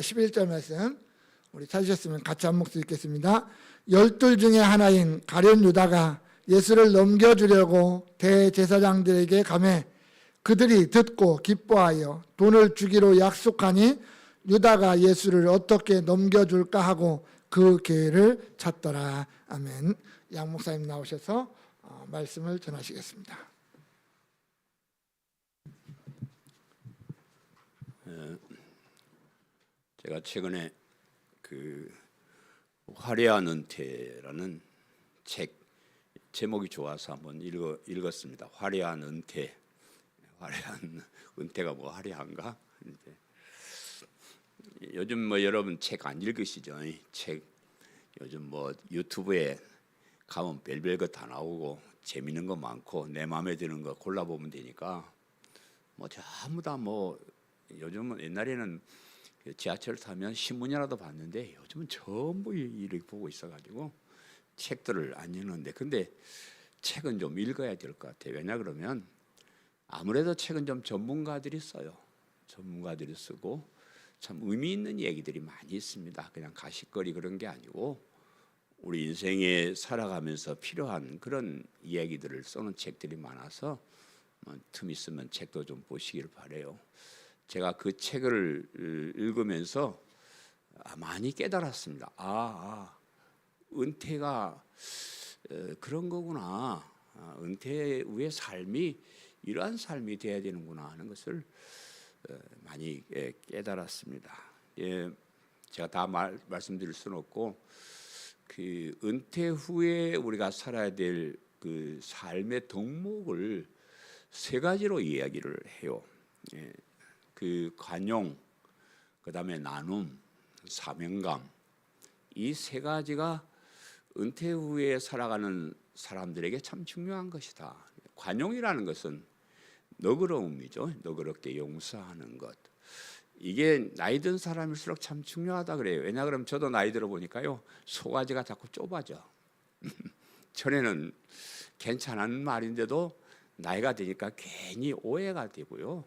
11절 말씀 우리 찾으셨으면 같이 한 목소리 읽겠습니다. 12 중에 하나인 가룟 유다가 예수를 넘겨주려고 대제사장들에게 가매 그들이 듣고 기뻐하여 돈을 주기로 약속하니 유다가 예수를 어떻게 넘겨줄까 하고 그 기회를 찾더라. 아멘. 양 목사님 나오셔서 말씀을 전하시겠습니다. 제가 최근에 그 화려한 은퇴라는 책 제목이 좋아서 한번 읽었습니다. 화려한 은퇴. 화려한 은퇴가 뭐 화려한가? 요즘 뭐 여러분 책 안 읽으시죠? 책 요즘 뭐 유튜브에 가면 별별 거 다 나오고 재밌는 거 많고 내 마음에 드는 거 골라보면 되니까 뭐 전부 다 뭐 요즘은 옛날에는 지하철 타면 신문이라도 봤는데 요즘은 전부 이렇게 보고 있어가지고 책들을 안 읽는데, 근데 책은 좀 읽어야 될 것 같아요. 왜냐 그러면 아무래도 책은 좀 전문가들이 써요. 전문가들이 쓰고 참 의미 있는 얘기들이 많이 있습니다. 그냥 가십거리 그런 게 아니고 우리 인생에 살아가면서 필요한 그런 이야기들을 써놓은 책들이 많아서 틈 있으면 책도 좀 보시길 바래요. 제가 그 책을 읽으면서 많이 깨달았습니다. 은퇴가 그런 거구나. 은퇴 후의 삶이 이러한 삶이 돼야 되는구나 하는 것을 많이 깨달았습니다. 제가 다 말씀드릴 수는 없고 그 은퇴 후에 우리가 살아야 될 그 삶의 덕목을 세 가지로 이야기를 해요. 그 관용, 그다음에 나눔, 사명감, 이 세 가지가 은퇴 후에 살아가는 사람들에게 참 중요한 것이다. 관용이라는 것은 너그러움이죠. 너그럽게 용서하는 것. 이게 나이 든 사람일수록 참 중요하다 그래요. 왜냐 그러면 저도 나이 들어 보니까요, 소가지가 자꾸 좁아져. 전에는 괜찮은 말인데도 나이가 되니까 괜히 오해가 되고요,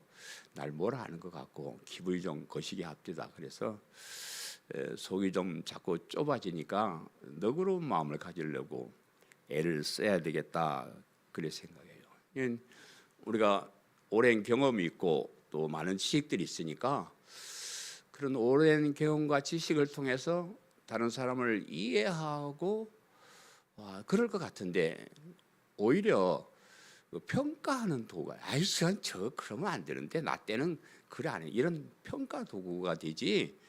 날 뭐라 하는 것 같고 기분이 좀 거시기 합디다. 그래서 속이 좀 자꾸 좁아지니까 너그러운 마음을 가지려고 애를 써야 되겠다 그래 생각해요. 우리가 오랜 경험이 있고 또 많은 지식들이 있으니까 그런 오랜 경험과 지식을 통해서 다른 사람을 이해하고 그럴 것 같은데, 오히려 평가하는 도구가 저 그러면 안 되는데 나 때는 그래 안 해, 이런 평가 도구가 되지,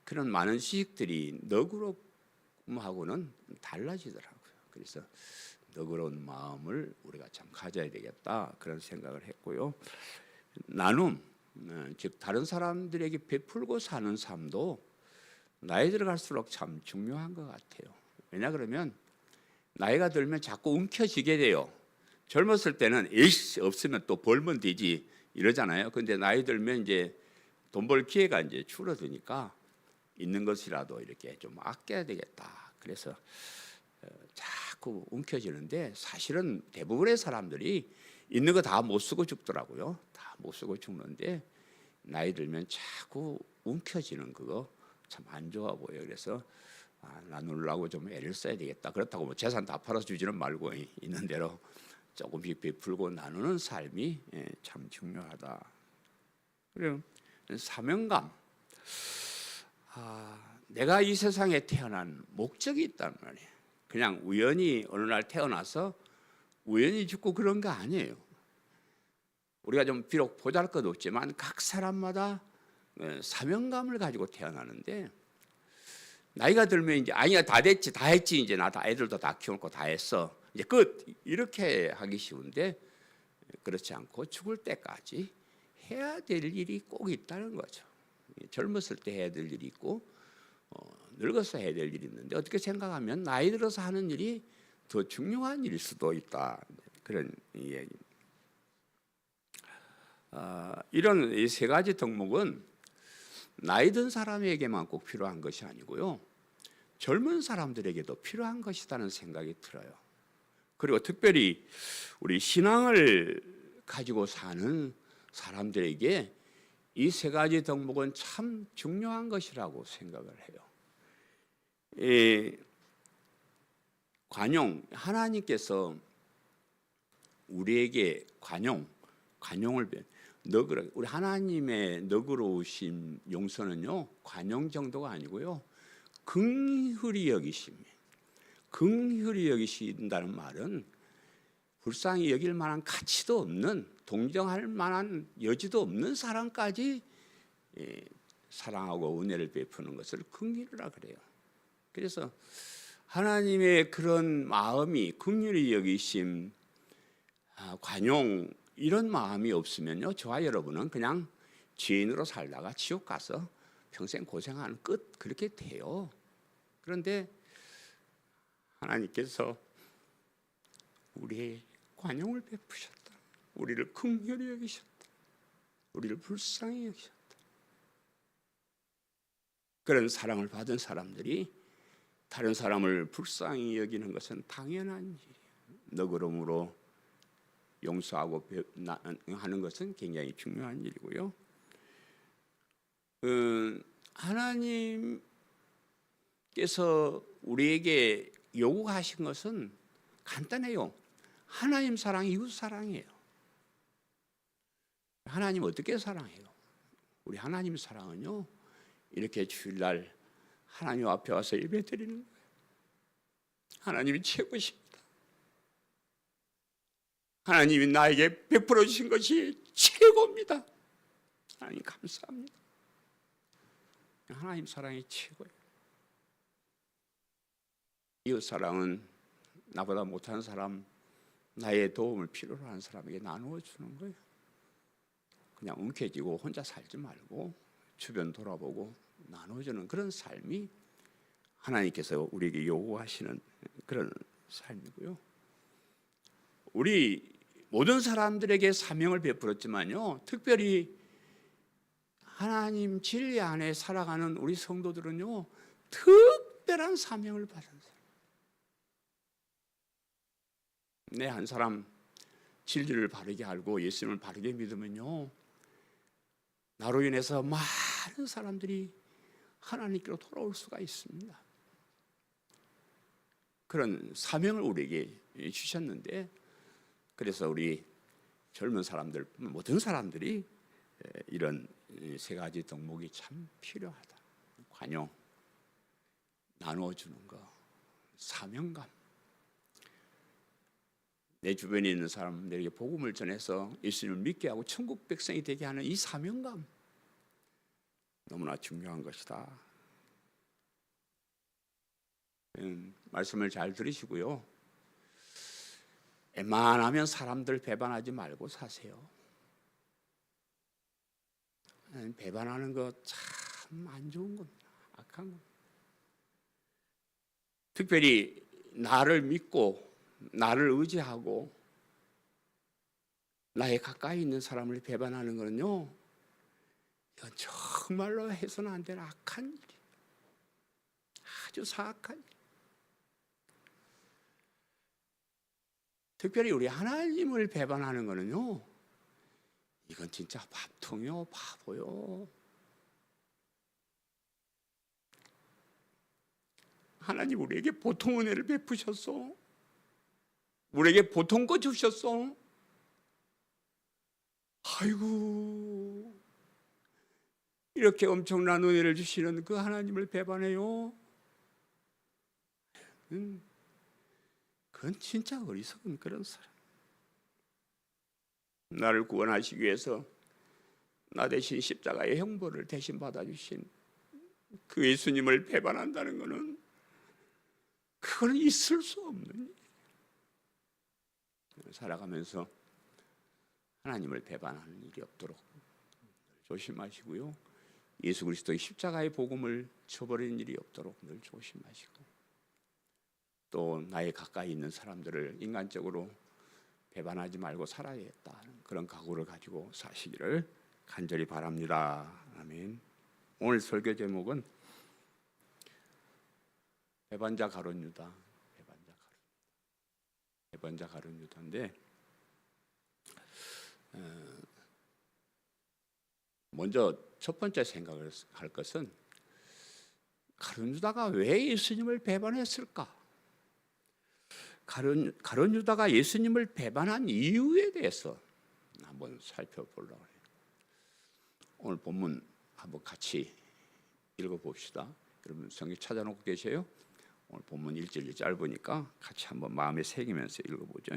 그런 많은 지식들이 너그러움하고는 달라지더라고요. 그래서 너그러운 마음을 우리가 참 가져야 되겠다 그런 생각을 했고요. 나눔, 즉 다른 사람들에게 베풀고 사는 삶도 나이 들어갈수록 참 중요한 것 같아요. 왜냐 그러면 나이가 들면 자꾸 움켜쥐게 돼요. 젊었을 때는 에이씨 없으면 또 벌면 되지 이러잖아요. 근데 나이 들면 이제 돈 벌 기회가 이제 줄어드니까 있는 것이라도 이렇게 좀 아껴야 되겠다. 그래서 자꾸 움켜쥐는데, 사실은 대부분의 사람들이 있는 거 다 못 쓰고 죽더라고요. 다 못 쓰고 죽는데 나이 들면 자꾸 움켜쥐는 그거 참 안 좋아 보여요. 그래서 나누려고 좀 애를 써야 되겠다. 그렇다고 뭐 재산 다 팔아서 주지는 말고 있는 대로 조금씩 베풀고 나누는 삶이 참 중요하다. 그리고 사명감. 내가 이 세상에 태어난 목적이 있단 말이에요. 그냥 우연히 어느 날 태어나서 우연히 죽고 그런 거 아니에요. 우리가 좀 비록 보잘것없지만 각 사람마다 사명감을 가지고 태어나는데, 나이가 들면 이제 아니야 다 됐지 다 했지 이제 나 다 애들도 다 키워놓고 다 했어 이제 끝 이렇게 하기 쉬운데, 그렇지 않고 죽을 때까지 해야 될 일이 꼭 있다는 거죠. 젊었을 때 해야 될 일이 있고 늙어서 해야 될 일이 있는데, 어떻게 생각하면 나이 들어서 하는 일이 더 중요한 일일 수도 있다 그런 이야기입니다. 이런 이 세 가지 덕목은 나이 든 사람에게만 꼭 필요한 것이 아니고요, 젊은 사람들에게도 필요한 것이라는 생각이 들어요. 그리고 특별히 우리 신앙을 가지고 사는 사람들에게 이 세 가지 덕목은 참 중요한 것이라고 생각을 해요. 관용, 하나님께서 우리에게 관용을 우리 하나님의 너그러우신 용서는요, 관용 정도가 아니고요, 긍휼히 여기신다는 말은 불쌍히 여길 만한 가치도 없는, 동정할 만한 여지도 없는 사람까지 사랑하고 은혜를 베푸는 것을 긍휼이라 그래요. 그래서 하나님의 그런 마음이, 긍휼히 여기심, 관용, 이런 마음이 없으면요, 저와 여러분은 그냥 죄인으로 살다가 지옥 가서 평생 고생하는 끝, 그렇게 돼요. 그런데 하나님께서 우리의 관용을 베푸셨다, 우리를 긍휼히 여기셨다, 우리를 불쌍히 여기셨다. 그런 사랑을 받은 사람들이 다른 사람을 불쌍히 여기는 것은 당연한 일이에요. 너그러움으로 용서하고 하는 것은 굉장히 중요한 일이고요. 하나님께서 우리에게 요구하신 것은 간단해요. 하나님 사랑, 이웃 사랑이에요. 하나님 어떻게 사랑해요? 우리 하나님 사랑은요, 이렇게 주일날 하나님 앞에 와서 예배드리는 거예요. 하나님이 최고십니다. 하나님이 나에게 베풀어 주신 것이 최고입니다. 하나님 감사합니다. 하나님 사랑이 최고예요. 이웃 사랑은 나보다 못한 사람, 나의 도움을 필요로 하는 사람에게 나누어 주는 거예요. 그냥 움켜쥐고 혼자 살지 말고 주변 돌아보고 나눠주는 그런 삶이 하나님께서 우리에게 요구하시는 그런 삶이고요. 우리 모든 사람들에게 사명을 베풀었지만요, 특별히 하나님 진리 안에 살아가는 우리 성도들은요, 특별한 사명을 받은 사람. 내 한 사람 진리를 바르게 알고 예수님을 바르게 믿으면요, 나로 인해서 많은 사람들이 하나님께로 돌아올 수가 있습니다. 그런 사명을 우리에게 주셨는데, 그래서 우리 젊은 사람들, 모든 사람들이 이런 세 가지 덕목이 참 필요하다. 관용, 나누어주는 거, 사명감. 내 주변에 있는 사람들에게 복음을 전해서 예수님을 믿게 하고 천국 백성이 되게 하는 이 사명감, 너무나 중요한 것이다. 말씀을 잘 들으시고요, 웬만하면 사람들 배반하지 말고 사세요. 배반하는 거 참 안 좋은 겁니다. 악한 겁니다. 특별히 나를 믿고 나를 의지하고 나의 가까이 있는 사람을 배반하는 것은요, 이건 정말로 해서는 안 되는 악한 일이에요. 아주 사악한 일. 특별히 우리 하나님을 배반하는 것은요, 이건 진짜 밥통이요, 바보요. 하나님 우리에게 보통 은혜를 베푸셨어. 우리에게 보통 거 주셨어. 아이고, 이렇게 엄청난 은혜를 주시는 그 하나님을 배반해요. 그건 진짜 어리석은 그런 사람. 나를 구원하시기 위해서 나 대신 십자가의 형벌을 대신 받아주신 그 예수님을 배반한다는 것은, 그거는 있을 수 없는 일이에요. 살아가면서 하나님을 배반하는 일이 없도록 조심하시고요, 예수 그리스도의 십자가의 복음을 저버리는 일이 없도록 늘 조심하시고, 또 나의 가까이 있는 사람들을 인간적으로 배반하지 말고 살아야겠다는 그런 각오를 가지고 사시기를 간절히 바랍니다. 아멘. 오늘 설교 제목은 배반자 가룟 유다, 배반자 가룟 유다인데, 먼저 첫 번째 생각을 할 것은 가룟 유다가 왜 예수님을 배반했을까? 가룟 유다가 예수님을 배반한 이유에 대해서 한번 살펴보려고 해요. 오늘 본문 한번 같이 읽어봅시다. 여러분 성경 찾아놓고 계세요? 오늘 본문 1절이 짧으니까 같이 한번 마음에 새기면서 읽어보죠.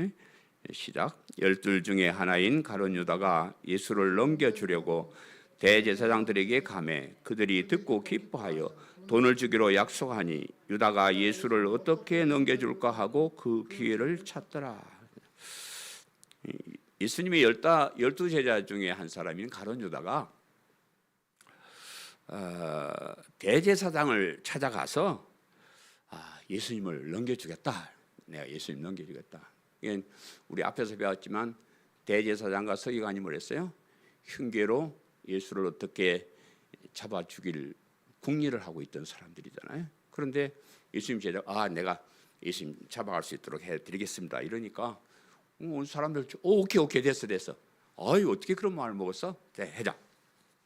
시작. 12 중에 하나인 가룟 유다가 예수를 넘겨주려고 대제사장들에게 가매 그들이 듣고 기뻐하여 돈을 주기로 약속하니 유다가 예수를 어떻게 넘겨줄까 하고 그 기회를 찾더라. 예수님의 12 제자 중에 한 사람인 가룟 유다가 대제사장을 찾아가서 예수님을 넘겨주겠다. 내가 예수님 넘겨주겠다. 이건 우리 앞에서 배웠지만 대제사장과 서기관이 뭐랬어요? 흉계로 예수를 어떻게 잡아 죽일 궁리를 하고 있던 사람들이잖아요. 그런데 예수님 제자가 내가 예수님 잡아갈 수 있도록 해드리겠습니다. 이러니까 온 사람들 오케이 됐어. 아유 어떻게 그런 마음을 먹었어? 네, 해자.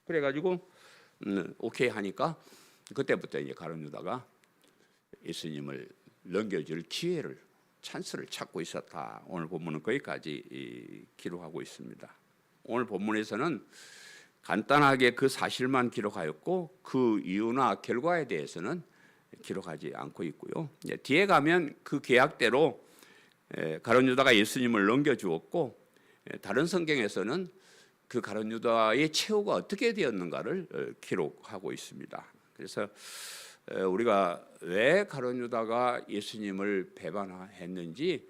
그래가지고 오케이 하니까 그때부터 이제 가룟 유다가 예수님을 넘겨줄 기회를 찬스를 찾고 있었다. 오늘 본문은 거기까지 기록하고 있습니다. 오늘 본문에서는 간단하게 그 사실만 기록하였고 그 이유나 결과에 대해서는 기록하지 않고 있고요. 뒤에 가면 그 계약대로 가룟 유다가 예수님을 넘겨주었고 다른 성경에서는 그 가룟 유다의 최후가 어떻게 되었는가를 기록하고 있습니다. 그래서 우리가 왜 가룟 유다가 예수님을 배반했는지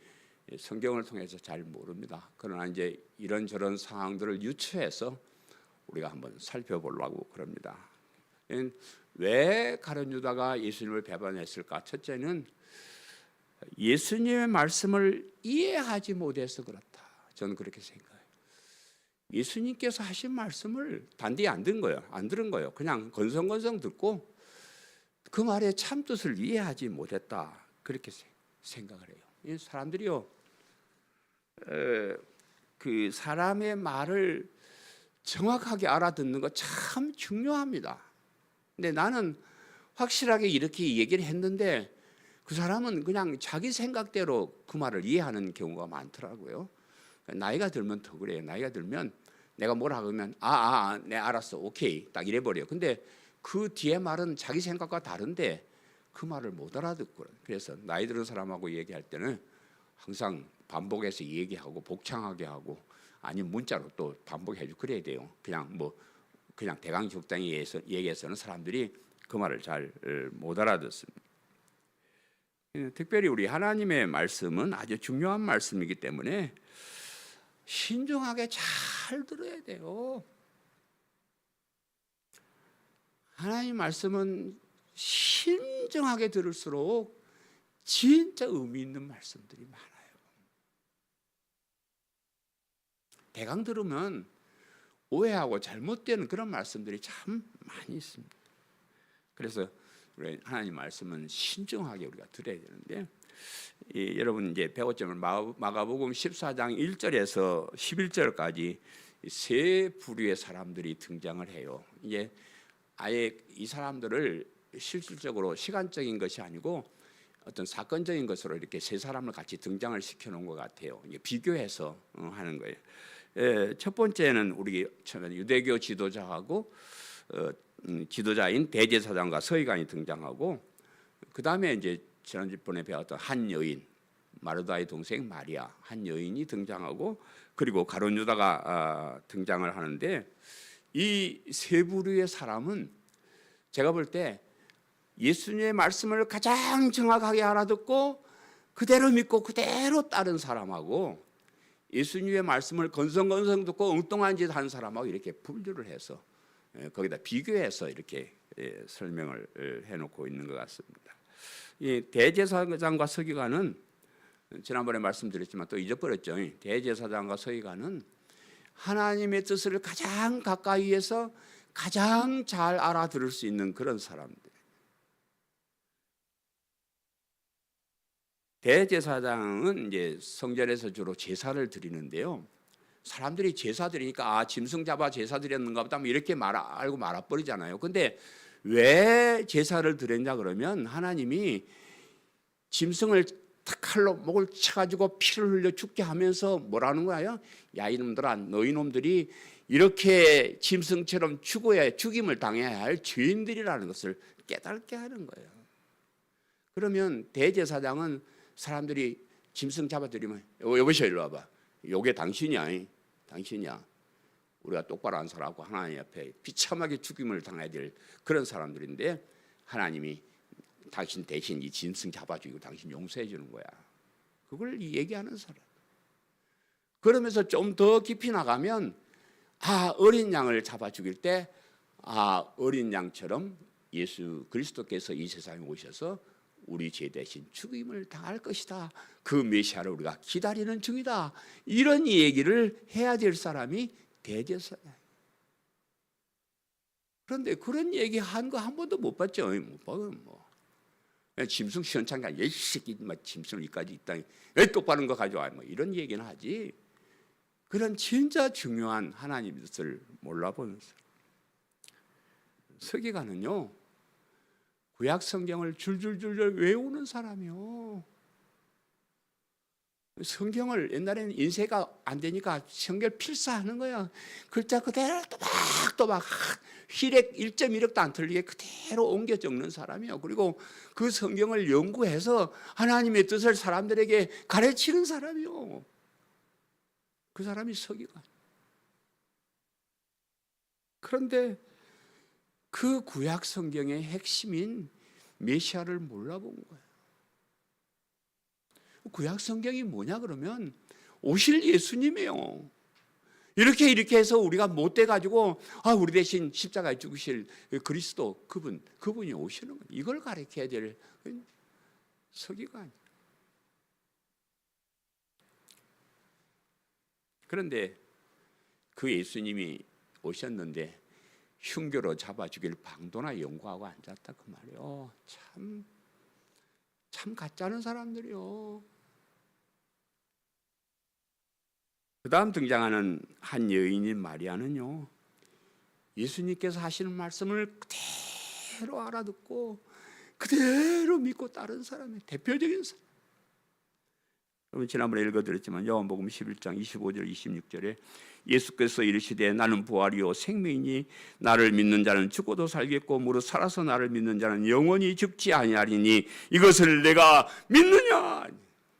성경을 통해서 잘 모릅니다. 그러나 이제 이런저런 상황들을 유추해서 우리가 한번 살펴보려고 그럽니다. 왜 가룟 유다가 예수님을 배반했을까? 첫째는 예수님의 말씀을 이해하지 못해서 그렇다. 저는 그렇게 생각해요. 예수님께서 하신 말씀을 단디 안 들은 거예요. 그냥 건성건성 듣고 그 말의 참 뜻을 이해하지 못했다. 그렇게 생각을 해요. 이 사람들이요, 그 사람의 말을 정확하게 알아듣는 거 참 중요합니다. 근데 나는 확실하게 이렇게 얘기를 했는데 그 사람은 그냥 자기 생각대로 그 말을 이해하는 경우가 많더라고요. 나이가 들면 더 그래요. 나이가 들면 내가 뭐라 그러면 네 알았어 오케이 딱 이래버려요. 근데 그 뒤에 말은 자기 생각과 다른데 그 말을 못 알아듣고 그래서 나이 들은 사람하고 얘기할 때는 항상 반복해서 얘기하고 복창하게 하고 아니면 문자로 또 반복해주고 그래야 돼요. 그냥 대강 적당히 얘기해서는 사람들이 그 말을 잘 못 알아듣습니다. 특별히 우리 하나님의 말씀은 아주 중요한 말씀이기 때문에 신중하게 잘 들어야 돼요. 하나님 말씀은 신중하게 들을수록 진짜 의미 있는 말씀들이 많아요. 대강 들으면 오해하고 잘못되는 그런 말씀들이 참 많이 있습니다. 그래서 우리 하나님 말씀은 신중하게 우리가 들어야 되는데 여러분 이제 배웠지만 마가복음 14장 1절에서 11절까지 세 부류의 사람들이 등장을 해요. 이제 아예 이 사람들을 실질적으로 시간적인 것이 아니고 어떤 사건적인 것으로 이렇게 세 사람을 같이 등장을 시켜놓은 것 같아요. 이게 비교해서 하는 거예요. 첫 번째는 우리 유대교 지도자하고 지도자인 대제사장과 서기관이 등장하고 그 다음에 이제 지난번에 배웠던 한 여인 마르다의 동생 마리아 한 여인이 등장하고 그리고 가룟 유다가 등장을 하는데 이 세 부류의 사람은 제가 볼 때 예수님의 말씀을 가장 정확하게 알아듣고 그대로 믿고 그대로 따른 사람하고 예수님의 말씀을 건성건성 듣고 엉뚱한 짓 한 사람하고 이렇게 분류를 해서 거기다 비교해서 이렇게 설명을 해놓고 있는 것 같습니다. 이 대제사장과 서기관은 지난번에 말씀드렸지만 또 잊어버렸죠. 대제사장과 서기관은 하나님의 뜻을 가장 가까이에서 가장 잘 알아들을 수 있는 그런 사람들. 대제사장은 이제 성전에서 주로 제사를 드리는데요. 사람들이 제사 드리니까 짐승 잡아 제사 드렸는가 보다 뭐 이렇게 알고 말아버리잖아요. 근데 왜 제사를 드렸냐 그러면 하나님이 짐승을 칼로 목을 쳐가지고 피를 흘려 죽게 하면서 뭐라는 거예요? 야 이놈들아, 너희 놈들이 이렇게 짐승처럼 죽임을 당해야 할 죄인들이라는 것을 깨닫게 하는 거예요. 그러면 대제사장은 사람들이 짐승 잡아들이면 여보시오 일로 와봐. 요게 당신이야. 당신이야. 우리가 똑바로 안 살아고 하나님 앞에 비참하게 죽임을 당해야 될 그런 사람들인데 하나님이 당신 대신 이 짐승 잡아주고 당신 용서해 주는 거야. 그걸 얘기하는 사람. 그러면서 좀 더 깊이 나가면 어린 양을 잡아 죽일 때 어린 양처럼 예수 그리스도께서 이 세상에 오셔서 우리 죄 대신 죽임을 당할 것이다. 그 메시아를 우리가 기다리는 중이다. 이런 얘기를 해야 될 사람이 대제사장. 그런데 그런 얘기 한 거 한 번도 못 봤죠. 못 봐요. 뭐. 짐승 시원찮게 이 새끼 짐승을 이까지 있다. 왜 똑바른 거 가져와? 뭐 이런 얘기는 하지. 그런 진짜 중요한 하나님의 뜻을 몰라보는 사람. 서기관은요, 구약 성경을 줄줄줄 외우는 사람이요. 성경을 옛날에는 인쇄가 안 되니까 성경 필사하는 거야. 글자 그대로 또박또박 휘렉 1.1획도 안 틀리게 그대로 옮겨 적는 사람이요. 그리고 그 성경을 연구해서 하나님의 뜻을 사람들에게 가르치는 사람이요. 그 사람이 서기관. 그런데 그 구약 성경의 핵심인 메시아를 몰라본 거예요. 구약 성경이 뭐냐 그러면 오실 예수님이에요. 이렇게 해서 우리가 못돼 가지고 우리 대신 십자가에 죽으실 그리스도 그분이 오시는 거예요. 이걸 가르쳐야 될 서기관. 그런데 그 예수님이 오셨는데 흉교로 잡아 죽일 방도나 연구하고 앉았다 그 말이에요. 참 가짜는 사람들이요. 그 다음 등장하는 한 여인인 마리아는요, 예수님께서 하시는 말씀을 그대로 알아듣고 그대로 믿고 따른 사람이에요. 대표적인 사람. 여러분 지난번에 읽어드렸지만 요한복음 11장 25절 26절에 예수께서 이르시되 나는 부활이요 생명이니 나를 믿는 자는 죽어도 살겠고 무릇 살아서 나를 믿는 자는 영원히 죽지 아니하리니 이것을 내가 믿느냐?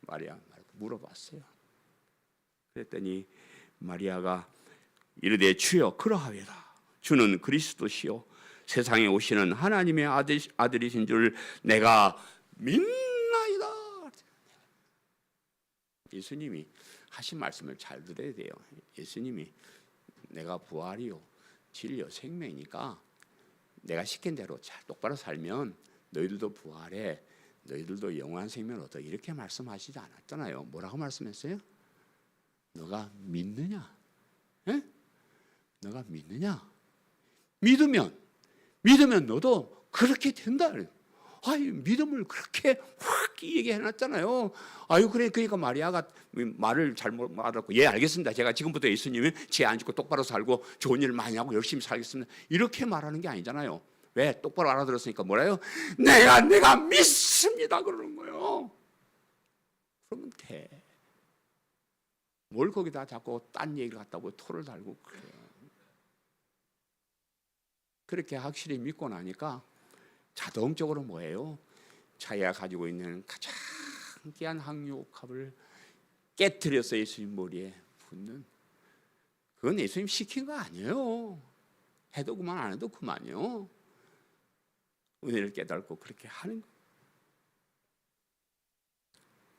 마리아 물어봤어요. 그랬더니 마리아가 이르되 주여 그러하외다. 주는 그리스도시요 세상에 오시는 하나님의 아들이신 줄 내가 믿나이다. 예수님이 하신 말씀을 잘 들어야 돼요. 예수님이 내가 부활이요 진리요 생명이니까 내가 시킨 대로 잘 똑바로 살면 너희들도 부활해, 너희들도 영원한 생명을 얻어, 이렇게 말씀하시지 않았잖아요. 뭐라고 말씀했어요? 너가 믿느냐? 에? 너가 믿느냐? 믿으면 너도 그렇게 된다. 믿음을 그렇게 확 얘기해놨잖아요. 그러니까 마리아가 말을 잘못 알았고, 예 알겠습니다. 제가 지금부터 예수님은 죄 안 짓고 똑바로 살고 좋은 일 많이 하고 열심히 살겠습니다. 이렇게 말하는 게 아니잖아요. 왜? 똑바로 알아들었으니까 뭐라요? 내가 믿습니다 그러는 거예요. 그러면 돼. 뭘 거기다 자꾸 딴 얘기를 갖다고 토를 달고 그래요. 그렇게 확실히 믿고 나니까 자동적으로 뭐예요? 자기가 가지고 있는 가장 귀한 항유옥합을 깨트려서 예수님 머리에 붓는, 그건 예수님 시킨 거 아니에요. 해도 그만 안 해도 그만이요. 은혜를 깨닫고 그렇게 하는 거예요.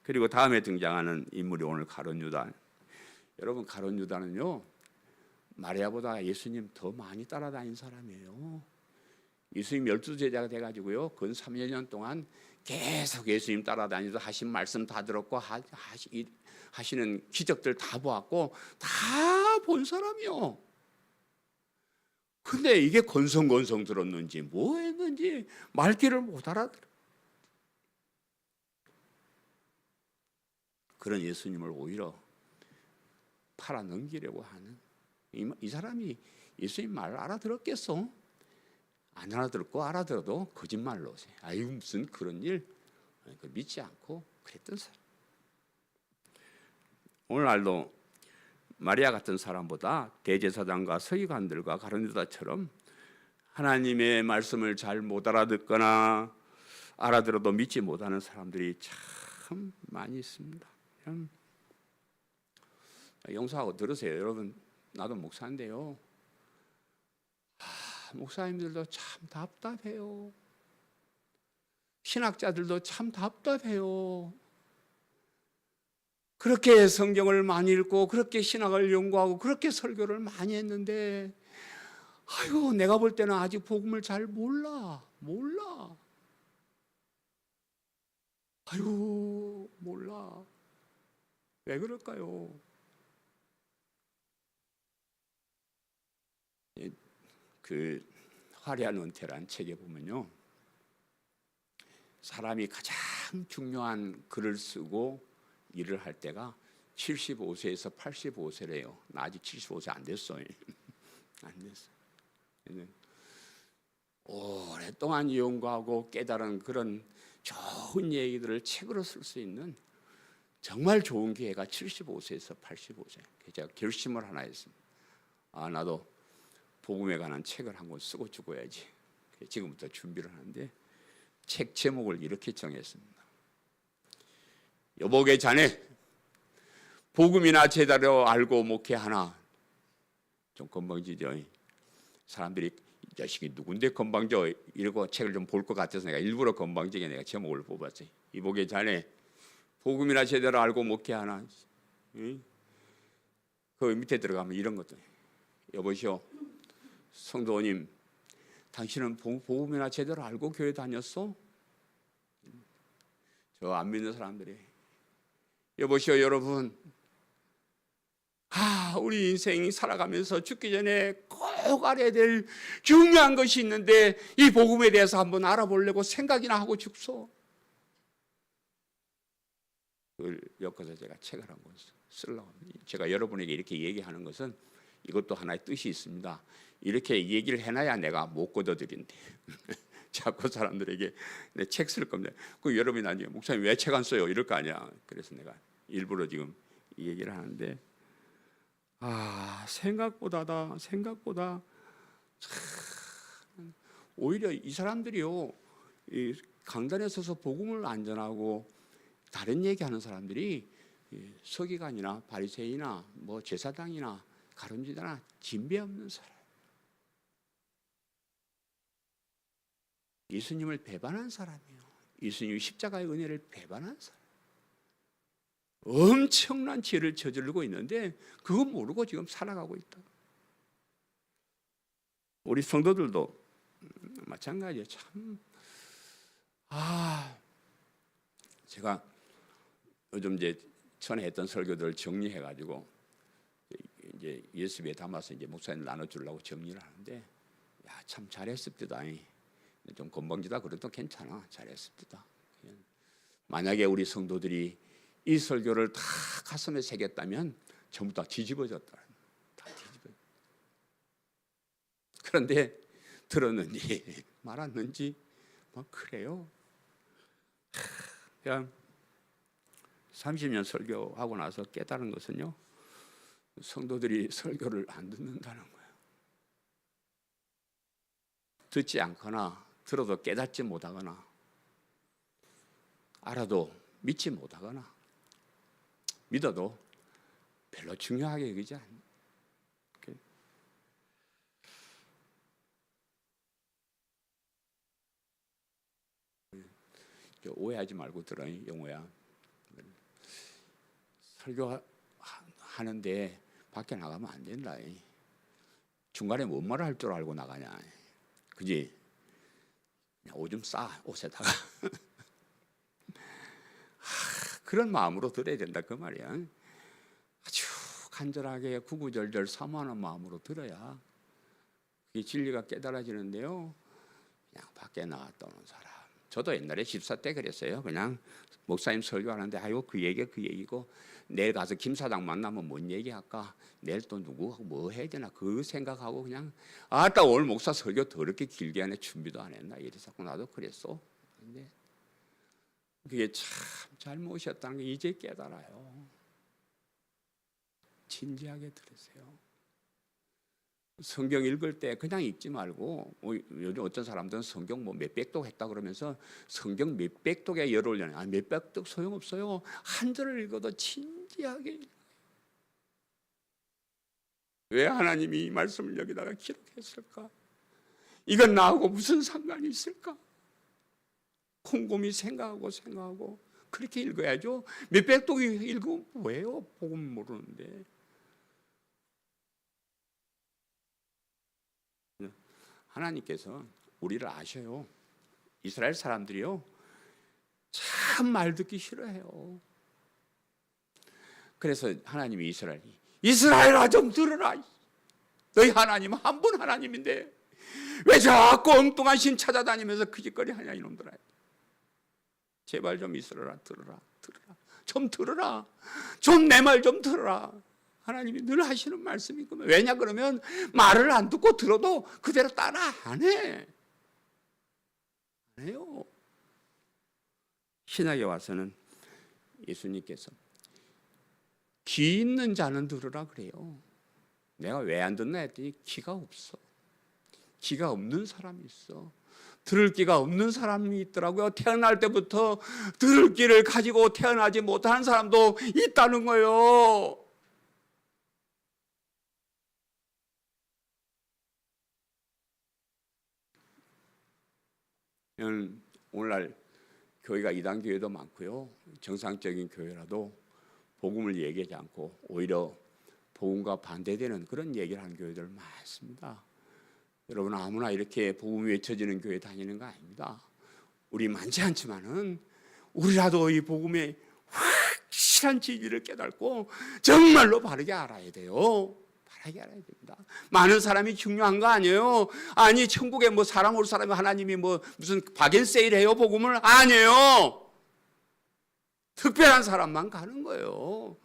그리고 다음에 등장하는 인물이 오늘 가룟 유다. 여러분 가룟 유다는요 마리아보다 예수님 더 많이 따라다닌 사람이에요. 예수님 12제자가 돼가지고요 근 3년 동안 계속 예수님 따라다니면서 하신 말씀 다 들었고 하시는 기적들 다 보았고 다 본 사람이요. 근데 이게 건성건성 들었는지 뭐 했는지 말귀를 못 알아들어. 그런 예수님을 오히려 팔아 넘기려고 하는 이 사람이 예수님 말을 알아들었겠어? 안 알아들었고 알아들어도 거짓말로 아유 무슨 그런 일 믿지 않고 그랬던 사람. 오늘날도 마리아 같은 사람보다 대제사장과 서기관들과 가룟 유다처럼 하나님의 말씀을 잘 못 알아듣거나 알아들어도 믿지 못하는 사람들이 참 많이 있습니다. 그냥 용서하고 들으세요. 여러분, 나도 목사인데요. 목사님들도 참 답답해요. 신학자들도 참 답답해요. 그렇게 성경을 많이 읽고 그렇게 신학을 연구하고 그렇게 설교를 많이 했는데 아이고 내가 볼 때는 아직 복음을 잘 몰라. 아이고 몰라. 왜 그럴까요? 그 화려한 은퇴란 책에 보면요, 사람이 가장 중요한 글을 쓰고 일을 할 때가 75세에서 85세래요. 나 아직 75세 안 됐어요. 안 됐어. 오랫동안 연구하고 깨달은 그런 좋은 얘기들을 책으로 쓸 수 있는 정말 좋은 기회가 75세에서 85세. 제가 결심을 하나 했습니다. 나도 복음에 관한 책을 한 권 쓰고 죽어야지. 지금부터 준비를 하는데 책 제목을 이렇게 정했습니다. 여보게 자네 복음이나 제대로 알고 목회하나. 좀 건방지죠. 사람들이 이 자식이 누군데 건방져 이러고 책을 좀 볼 것 같아서 내가 일부러 건방지게 내가 제목을 뽑았어요. 이보게 자네 복음이나 제대로 알고 목회하나. 그 밑에 들어가면 이런 것도 여보시오 성도님, 당신은 복음이나 제대로 알고 교회 다녔어? 저 안 믿는 사람들이 여보시오 여러분, 우리 인생이 살아가면서 죽기 전에 꼭 알아야 될 중요한 것이 있는데 이 복음에 대해서 한번 알아보려고 생각이나 하고 죽소. 그걸 엮어서 제가 책을 한 권 쓰려고 합니다. 제가 여러분에게 이렇게 얘기하는 것은 이것도 하나의 뜻이 있습니다. 이렇게 얘기를 해놔야 내가 못 걷어들인대. 자꾸 사람들에게 내 책 쓸 겁니다. 그 여러분이 나중에 목사님 왜 책 안 써요? 이럴 거 아니야. 그래서 내가 일부러 지금 이 얘기를 하는데 생각보다 참, 오히려 이 사람들이요, 이 강단에 서서 복음을 안 전하고 다른 얘기하는 사람들이 서기관이나 바리새인이나 뭐 제사장이나 가룟유다나 진배 없는 사람, 예수님을 배반한 사람이에요. 예수님이 십자가의 은혜를 배반한 사람, 엄청난 죄를 저지르고 있는데 그거 모르고 지금 살아가고 있다. 우리 성도들도 마찬가지예요. 참, 제가 요즘 이제 전에 했던 설교들을 정리해가지고 이제 예수비에 담아서 이제 목사님 나눠주려고 정리를 하는데, 참 잘했습니다. 좀 건방지다 그래도 괜찮아. 잘했습니다. 만약에 우리 성도들이 이 설교를 다 가슴에 새겼다면 전부 다 뒤집어졌다. 다 뒤집어. 그런데 들었는지 말았는지 뭐 그래요. 그냥 30년 설교하고 나서 깨달은 것은요, 성도들이 설교를 안 듣는다는 거예요. 듣지 않거나 들어도 깨닫지 못하거나 알아도 믿지 못하거나 믿어도 별로 중요하게 여기지 않아요. 오해하지 말고 들어요, 영호야. 설교하는데 밖에 나가면 안 된다. 중간에 뭔 말을 할 줄 알고 나가냐. 그지? 오줌 싸, 옷에다가. 그런 마음으로 들어야 된다 그 말이야. 아주 간절하게 구구절절 사모하는 마음으로 들어야 그게 진리가 깨달아지는데요. 그냥 밖에 나갔다 오는 사람, 저도 옛날에 집사 때 그랬어요. 그냥 목사님 설교하는데 아이고 그 얘기가 그 얘기고 내일 가서 김 사장 만나면 뭔 얘기할까? 내일 또 누구하고 뭐 해야 되나 그 생각하고 그냥 아따 오늘 목사 설교 더럽게 길게 하네 준비도 안 했나 이래서 나도 그랬어. 근데 그게 참 잘못이었다는 게 이제 깨달아요. 진지하게 들으세요. 성경 읽을 때 그냥 읽지 말고 요즘 어떤 사람들은 성경 뭐 몇백 독 했다 그러면서 성경 몇백 독에 열 올려요. 몇백 독 소용없어요. 한 절을 읽어도 진지하게 읽어요. 왜 하나님이 이 말씀을 여기다가 기록했을까? 이건 나하고 무슨 상관이 있을까? 곰곰이 생각하고 그렇게 읽어야죠. 몇백 독 읽으면 뭐예요? 복음 모르는데. 하나님께서 우리를 아셔요. 이스라엘 사람들이요 참 말 듣기 싫어해요. 그래서 하나님이 이스라엘아 좀 들어라. 너희 하나님은 한 분 하나님인데 왜 자꾸 엉뚱한 신 찾아다니면서 그짓거리 하냐 이놈들아. 제발 좀 들어라. 좀 들어라. 좀 내 말 좀 들어라. 하나님이 늘 하시는 말씀이거든요. 왜냐 그러면 말을 안 듣고 들어도 그대로 따라 안 해. 안 해요. 신약에 와서는 예수님께서 귀 있는 자는 들으라 그래요. 내가 왜 안 듣나 했더니 귀가 없어. 귀가 없는 사람이 있어. 들을 귀가 없는 사람이 있더라고요. 태어날 때부터 들을 귀를 가지고 태어나지 못하는 사람도 있다는 거예요. 오늘날 교회가 이단 교회도 많고요. 정상적인 교회라도 복음을 얘기하지 않고 오히려 복음과 반대되는 그런 얘기를 하는 교회들 많습니다. 여러분 아무나 이렇게 복음이 외쳐지는 교회 다니는 거 아닙니다. 우리 많지 않지만은 우리라도 이 복음의 확실한 진리를 깨닫고 정말로 바르게 알아야 돼요. 바르게 알아야 됩니다. 많은 사람이 중요한 거 아니에요. 아니 천국에 뭐 사람 올 사람이 하나님이 뭐 무슨 박앤세일 해요 복음을? 아니에요. 특별한 사람만 가는 거예요.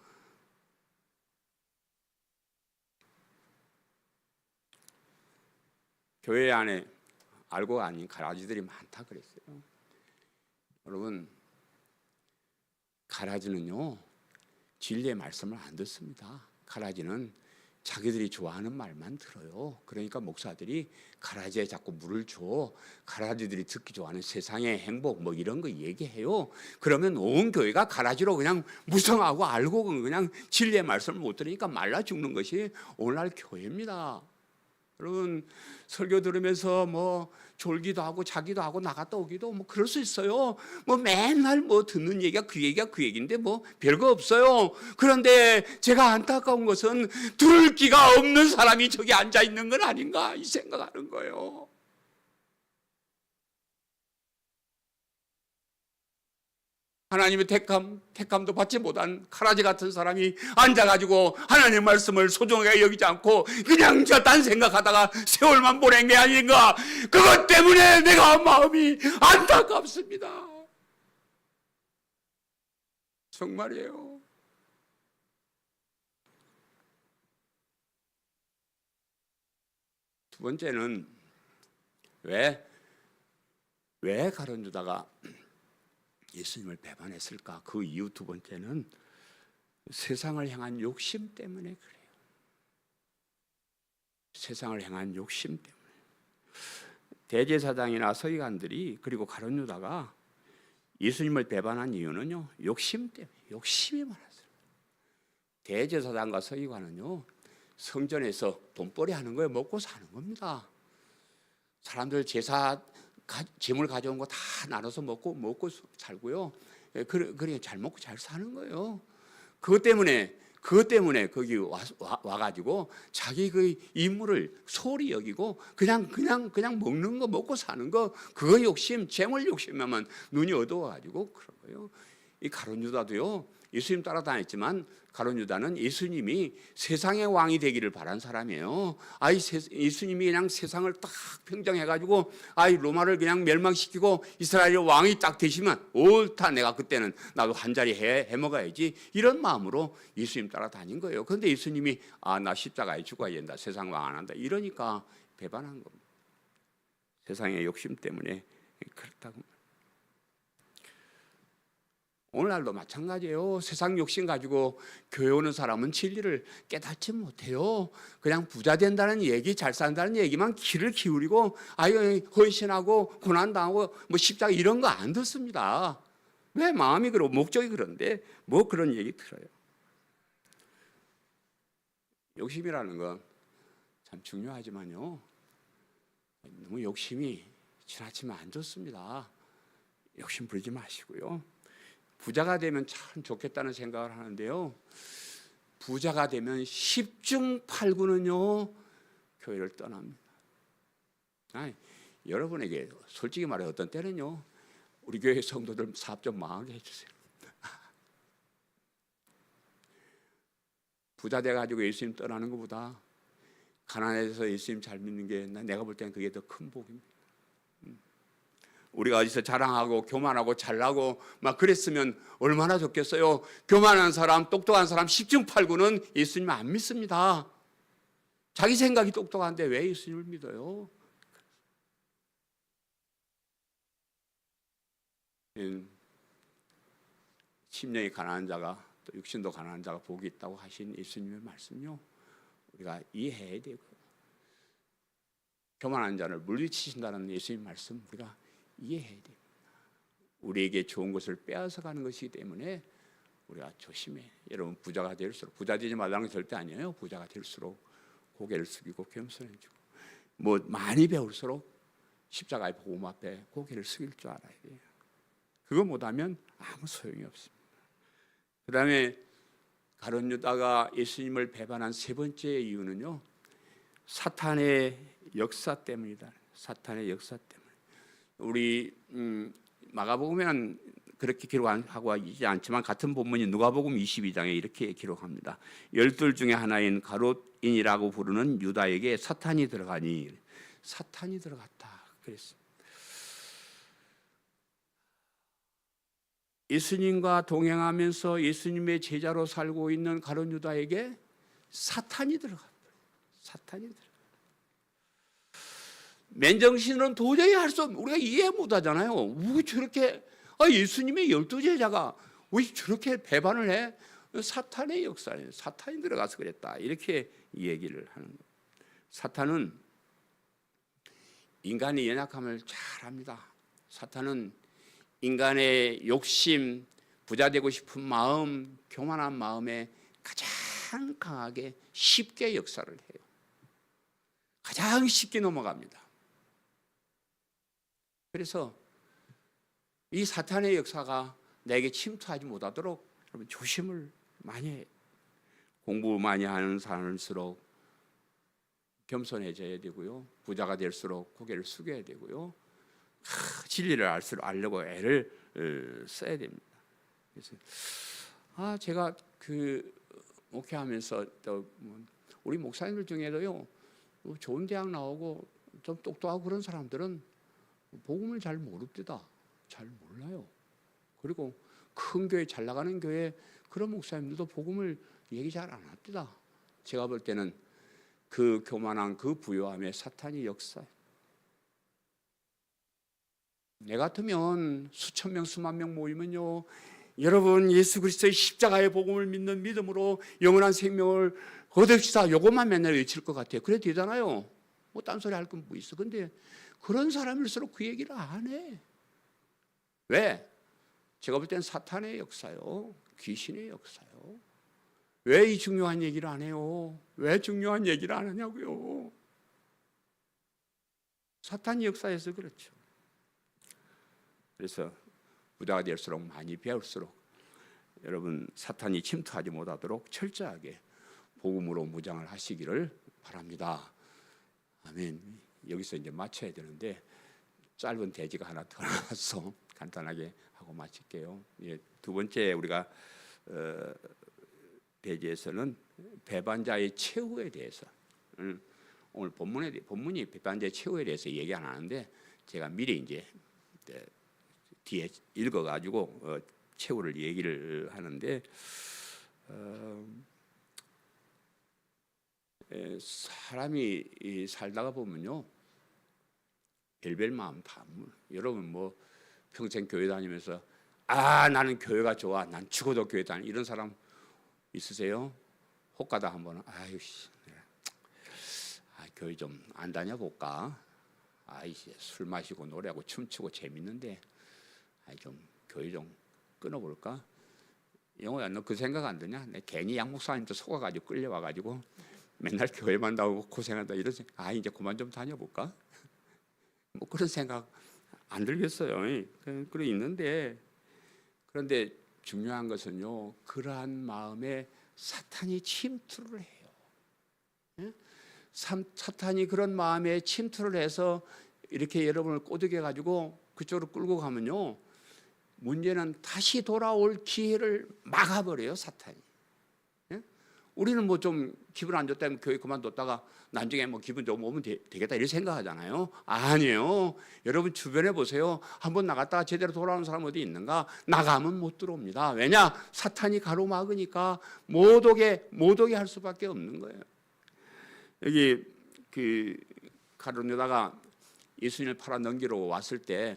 교회 안에 알고 아닌 가라지들이 많다 그랬어요. 여러분 가라지는요 진리의 말씀을 안 듣습니다. 가라지는 자기들이 좋아하는 말만 들어요. 그러니까 목사들이 가라지에 자꾸 물을 줘. 가라지들이 듣기 좋아하는 세상의 행복 뭐 이런 거 얘기해요. 그러면 온 교회가 가라지로 그냥 무성하고 알고 그냥 진리의 말씀을 못 들으니까 말라 죽는 것이 오늘날 교회입니다. 여러분 설교 들으면서 뭐 졸기도 하고 자기도 하고 나갔다 오기도 뭐 그럴 수 있어요. 뭐 맨날 뭐 듣는 얘기가 그 얘기인데 뭐 별거 없어요. 그런데 제가 안타까운 것은 들을 귀가 없는 사람이 저기 앉아 있는 건 아닌가 이 생각하는 거예요. 하나님의 택함도 받지 못한 가라지 같은 사람이 앉아가지고 하나님의 말씀을 소중하게 여기지 않고 그냥 저 딴 생각하다가 세월만 보낸 게 아닌가. 그것 때문에 내가 마음이 안타깝습니다. 정말이에요. 두 번째는 왜 가룟 유다가 예수님을 배반했을까? 그 이유 두 번째는 세상을 향한 욕심 때문에 그래요. 세상을 향한 욕심 때문에. 대제사장이나 서기관들이 그리고 가룟 유다가 예수님을 배반한 이유는요. 욕심 때문에. 욕심이 많았어요. 대제사장과 서기관은요. 성전에서 돈벌이 하는 거에 먹고 사는 겁니다. 사람들 재물 가져온 거 다 나눠서 먹고 살고요. 그래 잘 먹고 잘 사는 거예요. 그것 때문에 거기 와가지고 자기 그 임무를 소홀히 여기고 그냥 먹는 거 먹고 사는 거 그거 욕심, 재물 욕심에만 눈이 어두워가지고 그런 거예요. 이 가룟 유다도요, 예수님 따라다녔지만 가룟 유다는 예수님이 세상의 왕이 되기를 바란 사람이에요. 예수님이 그냥 세상을 딱 평정해가지고 로마를 그냥 멸망시키고 이스라엘의 왕이 딱 되시면 옳다, 내가 그때는 나도 한 자리 해 먹어야지, 이런 마음으로 예수님 따라다닌 거예요. 그런데 예수님이 나 십자가에 죽어야 된다, 세상 왕 안 한다, 이러니까 배반한 겁니다. 세상의 욕심 때문에 그렇다고. 오늘날도 마찬가지예요. 세상 욕심 가지고 교회 오는 사람은 진리를 깨닫지 못해요. 그냥 부자 된다는 얘기, 잘 산다는 얘기만 귀를 기울이고 헌신하고 고난당하고 뭐 십자가 이런 거 안 듣습니다. 왜? 마음이 그러고 목적이 그런데 뭐 그런 얘기 들어요. 욕심이라는 건 참 중요하지만요, 너무 욕심이 지나치면 안 좋습니다. 욕심 부리지 마시고요. 부자가 되면 참 좋겠다는 생각을 하는데요, 부자가 되면 10중 8구는요 교회를 떠납니다. 여러분에게 솔직히 말해 어떤 때는요, 우리 교회 성도들 사업 좀 망하게 해주세요. 부자 돼가지고 예수님 떠나는 것보다 가난해서 예수님 잘 믿는 게 내가 볼 때는 그게 더 큰 복입니다. 우리가 어디서 자랑하고 교만하고 잘나고 막 그랬으면 얼마나 좋겠어요. 교만한 사람, 똑똑한 사람 10중 8구는 예수님 안 믿습니다. 자기 생각이 똑똑한데 왜 예수님을 믿어요? 심령이 가난한 자가, 또 육신도 가난한 자가 복이 있다고 하신 예수님의 말씀요, 우리가 이해해야 되고, 교만한 자를 물리치신다는 예수님 말씀 우리가 이해해야 돼요. 우리에게 좋은 것을 빼앗아 가는 것이기 때문에 우리가 조심해. 여러분, 부자가 될수록, 부자 되지 말라는 건 절대 아니에요. 부자가 될수록 고개를 숙이고 겸손해지고, 뭐 많이 배울수록 십자가의 복음 앞에 고개를 숙일 줄 알아야 돼요. 그거 못하면 아무 소용이 없습니다. 그 다음에 가룟 유다가 예수님을 배반한 세 번째 이유는요, 사탄의 역사 때문이다. 사탄의 역사 때문에. 우리 마가복음에는 그렇게 기록하고 있지 않지만 같은 본문이 누가복음 22장에 이렇게 기록합니다. 12 중에 하나인 가롯인이라고 부르는 유다에게 사탄이 들어가니, 사탄이 들어갔다 그랬습니다. 예수님과 동행하면서 예수님의 제자로 살고 있는 가룟 유다에게 사탄이 들어갔다. 사탄이 들어갔다. 맨정신으로는 도저히 할 수 없는, 우리가 이해 못하잖아요. 왜 저렇게 예수님의 12제자가 왜 저렇게 배반을 해? 사탄의 역사예요. 사탄이 들어가서 그랬다, 이렇게 얘기를 하는 거예요. 사탄은 인간의 연약함을 잘 압니다. 사탄은 인간의 욕심, 부자 되고 싶은 마음, 교만한 마음에 가장 강하게 쉽게 역사를 해요. 가장 쉽게 넘어갑니다. 그래서 이 사탄의 역사가 내게 침투하지 못하도록 여러분 조심을 많이 해요. 공부 많이 하는 사람일수록 겸손해져야 되고요, 부자가 될수록 고개를 숙여야 되고요, 진리를 알려고 애를 써야 됩니다. 그래서 제가 목회하면서 또 우리 목사님들 중에도요, 좋은 대학 나오고 좀 똑똑하고 그런 사람들은 복음을 잘 모릅니다. 잘 몰라요. 그리고 큰 교회, 잘 나가는 교회 그런 목사님들도 복음을 얘기 잘 안 합니다. 제가 볼 때는 그 교만한 그 부요함의 사탄의 역사예요. 내 같으면 수천 명, 수만 명 모이면요, 여러분 예수 그리스도의 십자가의 복음을 믿는 믿음으로 영원한 생명을 얻읍시다, 요것만 맨날 외칠 것 같아요. 그래 되잖아요. 뭐 딴소리 할 건 뭐 있어. 근데 그런 사람일수록 그 얘기를 안 해. 왜? 제가 볼 땐 사탄의 역사요, 귀신의 역사요. 왜 이 중요한 얘기를 안 해요? 왜 중요한 얘기를 안 하냐고요. 사탄의 역사에서 그렇죠. 그래서 부자가 될수록 많이 배울수록 여러분 사탄이 침투하지 못하도록 철저하게 복음으로 무장을 하시기를 바랍니다. 아멘. 여기서 이제 마쳐야 되는데 짧은 대지가 하나 더 나와서 간단하게 하고 마칠게요. 예, 두 번째 우리가 페이지에서는 배반자의 최후에 대해서 오늘 본문이 배반자의 최후에 대해서 얘기 안 하는데 제가 미리 이제 뒤에 읽어가지고 최후를 얘기를 하는데 사람이 살다가 보면요 별별 마음 다 여러분 뭐 평생 교회 다니면서 나는 교회가 좋아 난 죽어도 교회 다니 이런 사람 있으세요? 혹가다 한번 교회 좀 안 다녀볼까? 술 마시고 노래하고 춤추고 재밌는데 좀 교회 좀 끊어볼까? 영호야 너 그 생각 안 드냐? 내 괜히 양 목사님도 속아가지고 끌려와가지고 맨날 교회만 나오고 고생한다 이런 생각 이제 그만 좀 다녀볼까? 뭐 그런 생각 안 들겠어요. 그래 있는데 그런데 중요한 것은요 그러한 마음에 사탄이 침투를 해요. 사탄이 그런 마음에 침투를 해서 이렇게 여러분을 꼬드겨 가지고 그쪽으로 끌고 가면요 문제는 다시 돌아올 기회를 막아버려요 사탄이. 우리는 뭐 좀 기분 안 좋다면 교회 그만뒀다가 나중에 뭐 기분 좀 오면 되겠다 이렇게 생각하잖아요. 아니에요. 여러분 주변에 보세요. 한번 나갔다가 제대로 돌아오는 사람 어디 있는가? 나가면 못 들어옵니다. 왜냐? 사탄이 가로막으니까 못 오게 할 수밖에 없는 거예요. 여기 그 가룟유다가 예수님을 팔아 넘기러 왔을 때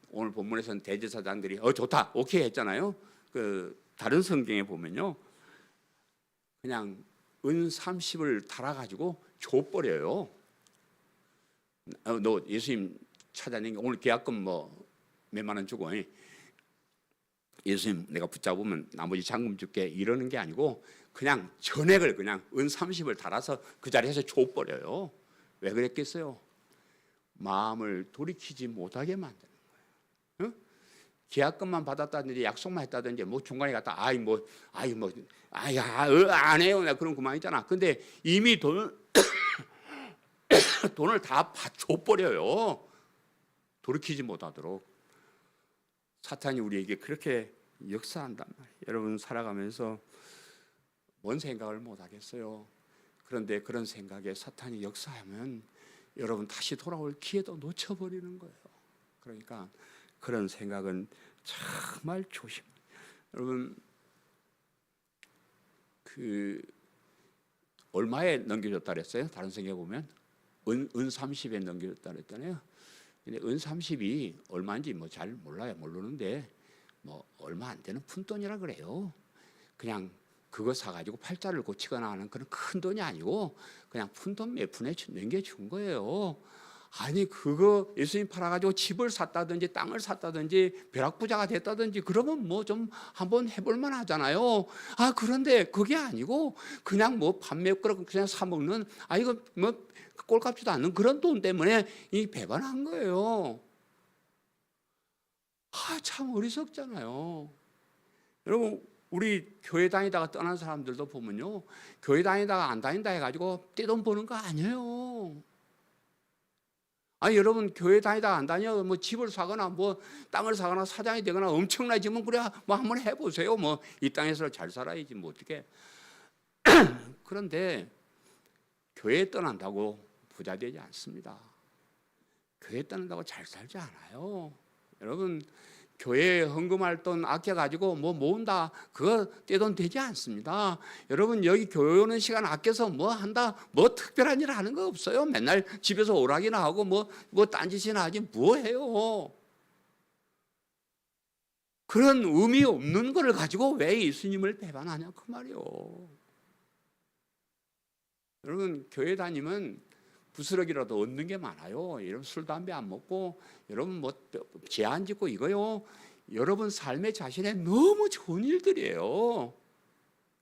오늘 본문에서는 대제사장들이 좋다 오케이 했잖아요. 그 다른 성경에 보면요 그냥 은 30을 달아가지고 줘버려요. 너 예수님 찾아내니까 오늘 계약금 뭐 몇만 원 주고 예수님 내가 붙잡으면 나머지 잔금 줄게 이러는 게 아니고 그냥 전액을 그냥 은 30을 달아서 그 자리에서 줘버려요. 왜 그랬겠어요? 마음을 돌이키지 못하게 만드는 거예요. 계약금만 받았다든지 약속만 했다든지 뭐 중간에 갔다 안 해요. 내가 그런 그만 있잖아. 근데 이미 돈을 다 줘버려요. 돌이키지 못하도록 사탄이 우리에게 그렇게 역사한단 말이에요. 여러분 살아가면서 뭔 생각을 못 하겠어요. 그런데 그런 생각에 사탄이 역사하면 여러분 다시 돌아올 기회도 놓쳐버리는 거예요. 그러니까 그런 생각은 정말 조심. 여러분 그 얼마에 넘겨줬다 그랬어요? 다른 성경에 보면 은 30에 넘겨줬다 그랬잖아요. 근데 은 30이 얼마인지 뭐 잘 몰라요. 모르는데 뭐 얼마 안 되는 푼돈이라 그래요. 그냥 그거 사가지고 팔자를 고치거나 하는 그런 큰 돈이 아니고 그냥 푼돈 몇 푼에 넘겨준 거예요. 아니 그거 예수님 팔아가지고 집을 샀다든지 땅을 샀다든지 벼락부자가 됐다든지 그러면 뭐 좀 한번 해볼만 하잖아요. 그런데 그게 아니고 그냥 뭐 밥 몇 그릇 그냥 사 먹는 이거 뭐 꼴값지도 않는 그런 돈 때문에 이 배반한 거예요. 참 어리석잖아요. 여러분 우리 교회 다니다가 떠난 사람들도 보면요 교회 다니다가 안 다닌다 해가지고 떼돈 버는 거 아니에요. 여러분 교회 다니다가 안 다녀 뭐 집을 사거나 뭐 땅을 사거나 사장이 되거나 엄청나지면 그래 뭐 한번 해보세요. 뭐 이 땅에서 잘 살아야지 뭐 어떻게. 그런데 교회 떠난다고 부자 되지 않습니다. 교회 떠난다고 잘 살지 않아요. 여러분 교회에 헌금할 돈 아껴가지고 뭐 모은다 그거 떼돈 되지 않습니다. 여러분 여기 교회 오는 시간 아껴서 뭐 한다 뭐 특별한 일 하는 거 없어요. 맨날 집에서 오락이나 하고 뭐 딴짓이나 하지 뭐 해요. 그런 의미 없는 거를 가지고 왜 예수님을 배반하냐 그 말이요. 여러분 교회 다니면 부스러기라도 얻는 게 많아요. 여러분 술 담배 안 먹고 여러분 뭐 죄 안 짓고 이거요. 여러분 삶의 자신에 너무 좋은 일들이에요.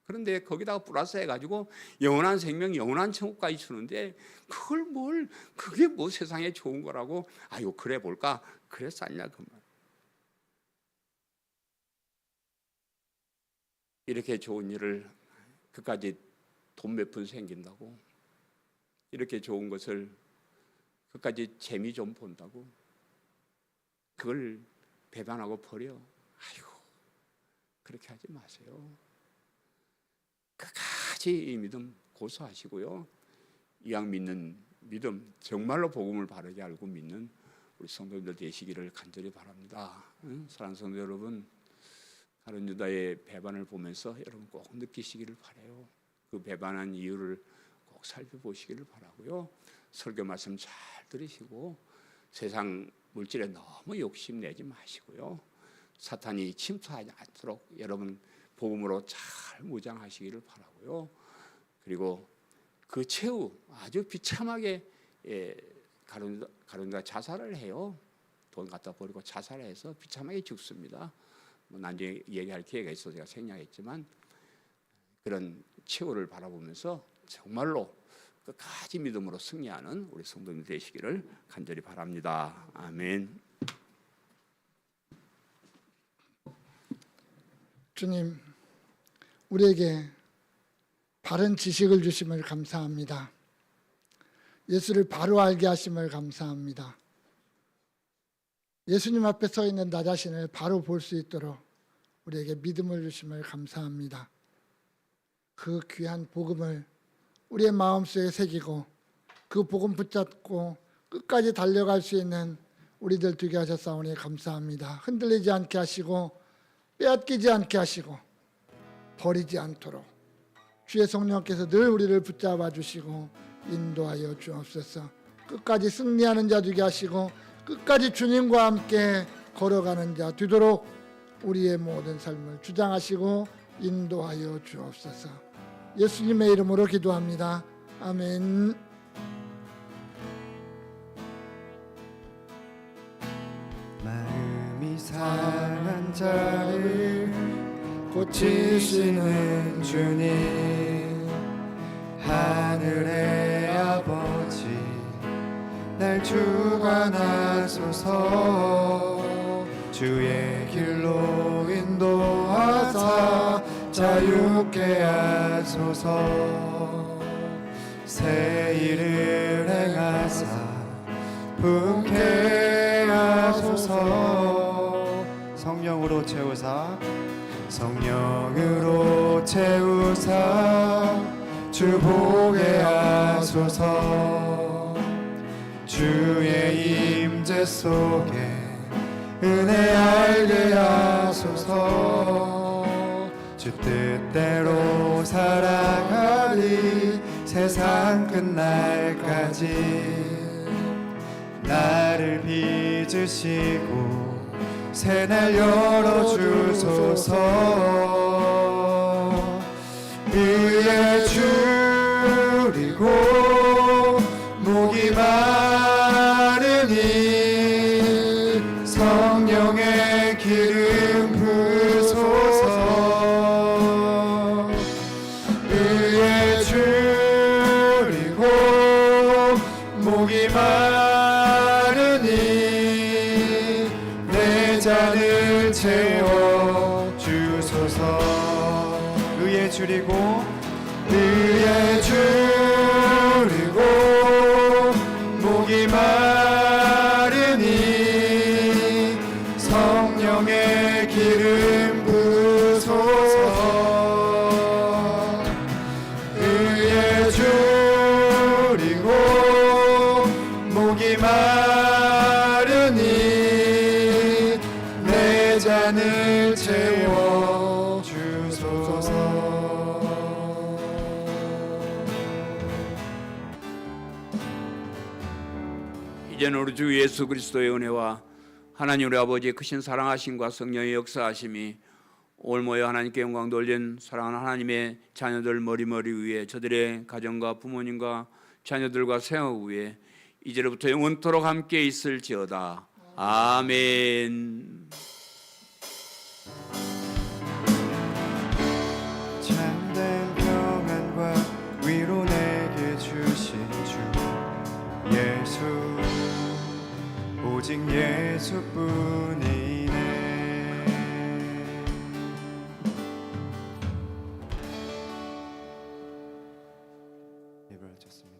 그런데 거기다가 플러스 해가지고 영원한 생명, 영원한 천국까지 주는데 그게 뭐 세상에 좋은 거라고 그래 볼까? 그래 쌌냐 그 말. 이렇게 좋은 일을 그까지 돈 몇 푼 생긴다고 이렇게 좋은 것을 그까지 재미 좀 본다고 그걸 배반하고 버려. 아이고, 그렇게 하지 마세요. 끝까지 이 믿음 고수하시고요. 이왕 믿는 믿음, 정말로 복음을 바르게 알고 믿는 우리 성도님들 되시기를 간절히 바랍니다. 사랑하는 성도 여러분, 가룟 유다의 배반을 보면서 여러분 꼭 느끼시기를 바라요. 그 배반한 이유를 꼭 살펴보시기를 바라고요. 설교 말씀 잘 들으시고 세상 물질에 너무 욕심내지 마시고요. 사탄이 침투하지 않도록 여러분 복음으로 잘 무장하시기를 바라고요. 그리고 그 최후 아주 비참하게 가룟 유다 자살을 해요. 돈 갖다 버리고 자살해서 비참하게 죽습니다. 뭐 나중에 얘기할 기회가 있어서 제가 생략했지만 그런 최후를 바라보면서 정말로 끝까지 믿음으로 승리하는 우리 성도님 되시기를 간절히 바랍니다. 아멘. 주님, 우리에게 바른 지식을 주심을 감사합니다. 예수를 바로 알게 하심을 감사합니다. 예수님 앞에 서 있는 나 자신을 바로 볼 수 있도록 우리에게 믿음을 주심을 감사합니다. 그 귀한 복음을 우리의 마음속에 새기고 그 복음 붙잡고 끝까지 달려갈 수 있는 우리들 되게 하셨사오니 감사합니다. 흔들리지 않게 하시고 빼앗기지 않게 하시고 버리지 않도록 주의 성령께서 늘 우리를 붙잡아 주시고 인도하여 주옵소서. 끝까지 승리하는 자 되게 하시고 끝까지 주님과 함께 걸어가는 자 되도록 우리의 모든 삶을 주장하시고 인도하여 주옵소서. 예수님의 이름으로 기도합니다. 아멘. 마음이 상한 자를 고치시는 주님, 하늘의 아버지 날 주관하소서. 주의 길로 인도하사 자유케 하소서. 새 일을 행하사 분케 하소서. 성령으로 채우사 성령으로 채우사 주 보게 하소서. 주의 임재 속에 은혜 알게 하소서. 주 뜻대로 살아가리 세상 끝날까지. 나를 빚으시고 새날 열어주소서. 의에 줄이고 목이 마르니 성령의 기름 부으소서. 의에 줄이고 목이 마르니 내 잔을 채워 주소서. 의에 줄이고 의에 줄이고 목이 마르니 성령의 기름 부으소서. 의에 줄이고 목이 마르니 내 잔을 채워 주소서. 이제는 우리 주 예수 그리스도의 은혜와 하나님 우리 아버지의 크신 사랑하심과 성령의 역사하심이 오늘 모여 하나님께 영광 돌린 사랑하는 하나님의 자녀들 머리머리 위에 저들의 가정과 부모님과 자녀들과 생업 위에 이제로부터 영원토록 함께 있을지어다. 아멘. 참된 평안과 위로 내게 주신 주 예수, 오직 예수뿐이네. 예배를 드렸습니다.